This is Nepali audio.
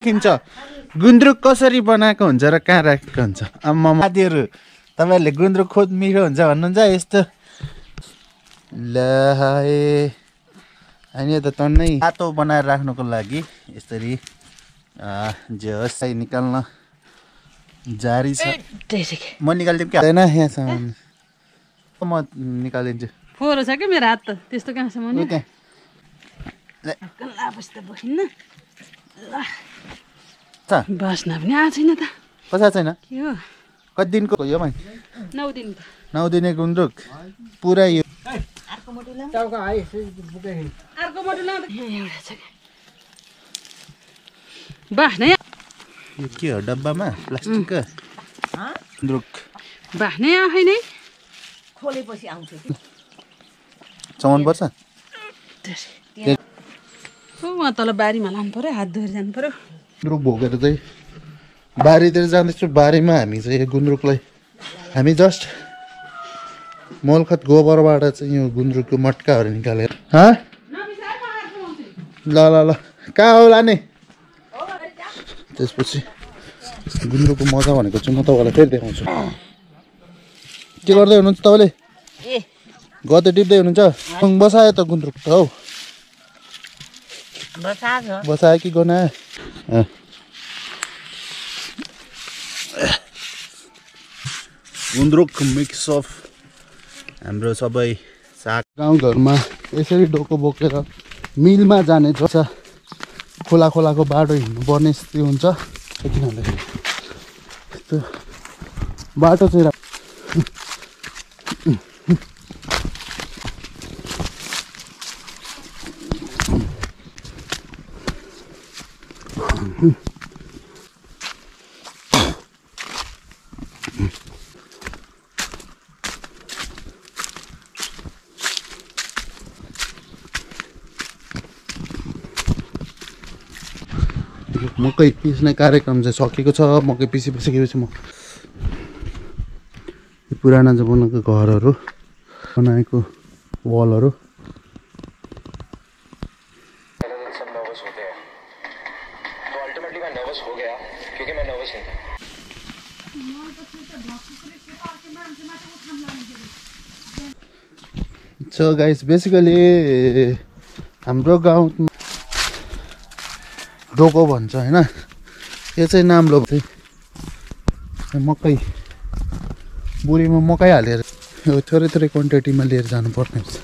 किन्छ गुन्द्रुक कसरी बनाएको हुन्छ र कहाँ राखेको हुन्छ आम्मा साथीहरू तपाईहरुले गुन्द्रुक खोज मिठो हुन्छ भन्नुहुन्छ यस्तो ल अनि त टन्नै तातो बनाएर राख्नको लागि यसरी जे होस् निकाल्न जारी छ म निकाल्दिम के हैन यहाँसम्म म निकालिदिन्छु फोहोर छ के मेरो हात त त्यस्तो कहाँसम्म नि कल्ला बस्दा बसिन्न ल बस्न पनि आएको छैन त कसै छैन के हो कति दिनको यो भाइ 9 दिन 9 दिने गुन्द्रुक पुरा यो अर्को मोटो ल्याउ टाउको हाइ अर्को मोटो ल्याउ एउटा छ बास्ने यो के हो डब्बामा प्लास्टिकको गुन्द्रुक बास्ने आखै नै खोलेपछि आउँछ चमन पर्छ म तल बारीमा लानु पर्यो हात धोएर जानु पर्यो गुन्द्रुक भोगेर चाहिँ बारीतिर जाँदैछु बारीमा हामी चाहिँ यो गुन्द्रुकलाई हामी जस्ट मलखत गोबरबाट चाहिँ यो गुन्द्रुकको मट्काहरू निकालेर ल ल ल कहाँ हो लाने त्यसपछि गुन्द्रुकको मजा भनेको चाहिँ म तपाईँलाई फेरि देखाउँछु के गर्दै हुनुहुन्छ तपाईँले गते टिप्दै हुनुहुन्छ बसायो त गुन्द्रुक त हौ बसायो कि गनायो गुन्द्रुक मिक्स अफ हाम्रो सबै साग गाउँघरमा यसरी डोको बोकेर मिलमा जाने छ खोला खोलाको बाटो हिँड्नु पर्ने स्थिति हुन्छ किन भन्दाखेरि यस्तो बाटो चाहिँ मकै पिस्ने कार्यक्रम चाहिँ सकेको छ मकै पिसिसकेपछि म पुराना जमानाको घरहरू बनाएको वलहरू सो गाइस बेसिकली हाम्रो गाउँमा डोको भन्छ हैन यो चाहिँ नाम्लो चाहिँ मकै बोरीमा मकै हालेर यो थोरै थोरै क्वान्टिटीमा लिएर जानुपर्ने हुन्छ